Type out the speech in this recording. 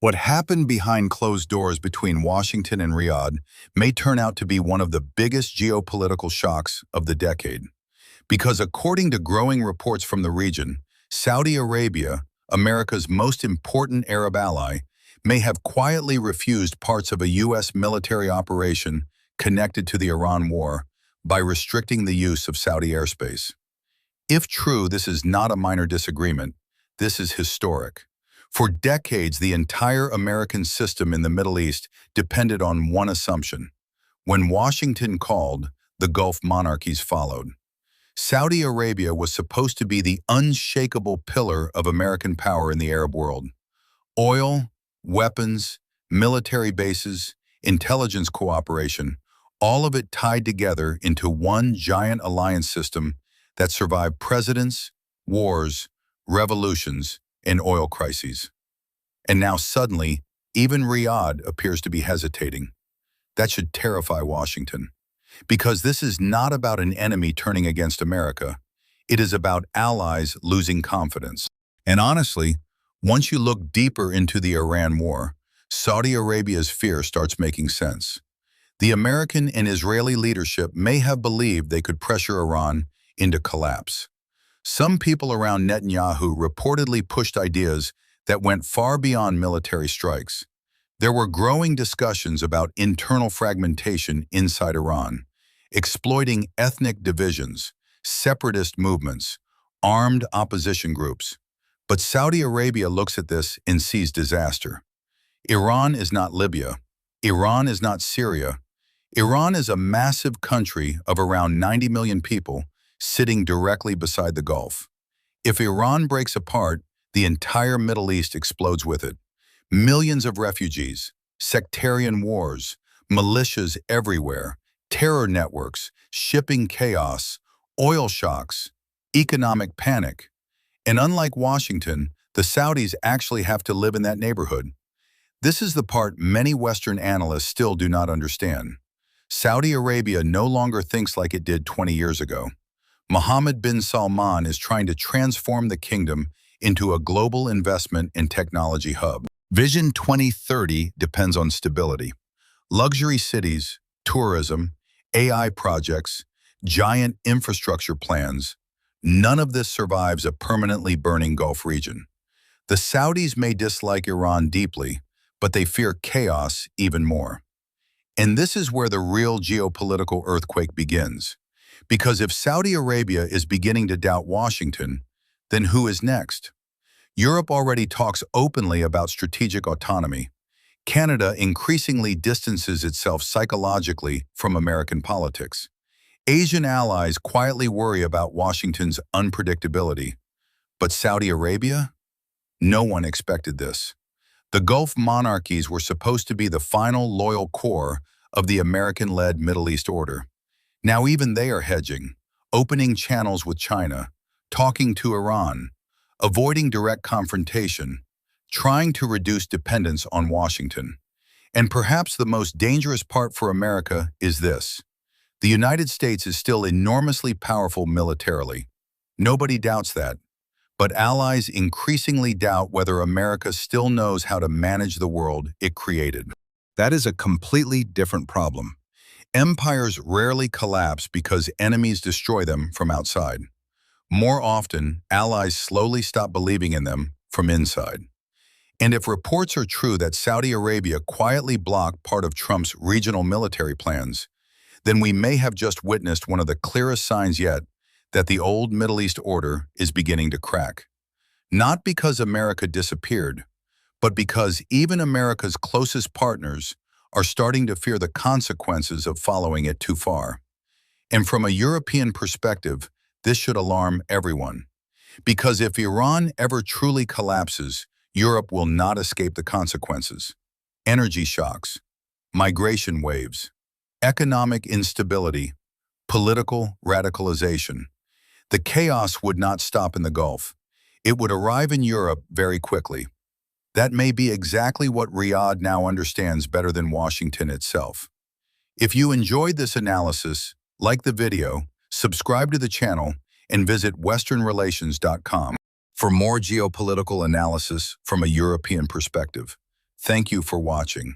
What happened behind closed doors between Washington and Riyadh may turn out to be one of the biggest geopolitical shocks of the decade. Because according to growing reports from the region, Saudi Arabia, America's most important Arab ally, may have quietly refused parts of a U.S. military operation connected to the Iran war by restricting the use of Saudi airspace. If true, this is not a minor disagreement. This is historic. For decades, the entire American system in the Middle East depended on one assumption. When Washington called, the Gulf monarchies followed. Saudi Arabia was supposed to be the unshakable pillar of American power in the Arab world. Oil, weapons, military bases, intelligence cooperation, all of it tied together into one giant alliance system that survived presidents, wars, revolutions, and oil crises. And now suddenly, even Riyadh appears to be hesitating. That should terrify Washington. Because this is not about an enemy turning against America. It is about allies losing confidence. And honestly, once you look deeper into the Iran war, Saudi Arabia's fear starts making sense. The American and Israeli leadership may have believed they could pressure Iran into collapse. Some people around Netanyahu reportedly pushed ideas that went far beyond military strikes. There were growing discussions about internal fragmentation inside Iran, exploiting ethnic divisions, separatist movements, armed opposition groups. But Saudi Arabia looks at this and sees disaster. Iran is not Libya. Iran is not Syria. Iran is a massive country of around 90 million people sitting directly beside the Gulf. If Iran breaks apart, the entire Middle East explodes with it. Millions of refugees, sectarian wars, militias everywhere, terror networks, shipping chaos, oil shocks, economic panic. And unlike Washington, the Saudis actually have to live in that neighborhood. This is the part many Western analysts still do not understand. Saudi Arabia no longer thinks like it did 20 years ago. Mohammed bin Salman is trying to transform the kingdom into a global investment and technology hub. Vision 2030 depends on stability. Luxury cities, tourism, AI projects, giant infrastructure plans, none of this survives a permanently burning Gulf region. The Saudis may dislike Iran deeply, but they fear chaos even more. And this is where the real geopolitical earthquake begins. Because if Saudi Arabia is beginning to doubt Washington, then who is next? Europe already talks openly about strategic autonomy. Canada increasingly distances itself psychologically from American politics. Asian allies quietly worry about Washington's unpredictability. But Saudi Arabia? No one expected this. The Gulf monarchies were supposed to be the final loyal core of the American-led Middle East order. Now even they are hedging, opening channels with China, talking to Iran, avoiding direct confrontation, trying to reduce dependence on Washington. And perhaps the most dangerous part for America is this. The United States is still enormously powerful militarily. Nobody doubts that. But allies increasingly doubt whether America still knows how to manage the world it created. That is a completely different problem. Empires rarely collapse because enemies destroy them from outside. More often, allies slowly stop believing in them from inside. And if reports are true that Saudi Arabia quietly blocked part of Trump's regional military plans, then we may have just witnessed one of the clearest signs yet that the old Middle East order is beginning to crack. Not because America disappeared, but because even America's closest partners are starting to fear the consequences of following it too far. And from a European perspective, this should alarm everyone. Because if Iran ever truly collapses, Europe will not escape the consequences. Energy shocks, migration waves, economic instability, political radicalization. The chaos would not stop in the Gulf. It would arrive in Europe very quickly. That may be exactly what Riyadh now understands better than Washington itself. If you enjoyed this analysis, like the video, subscribe to the channel, and visit westernrelations.com for more geopolitical analysis from a European perspective. Thank you for watching.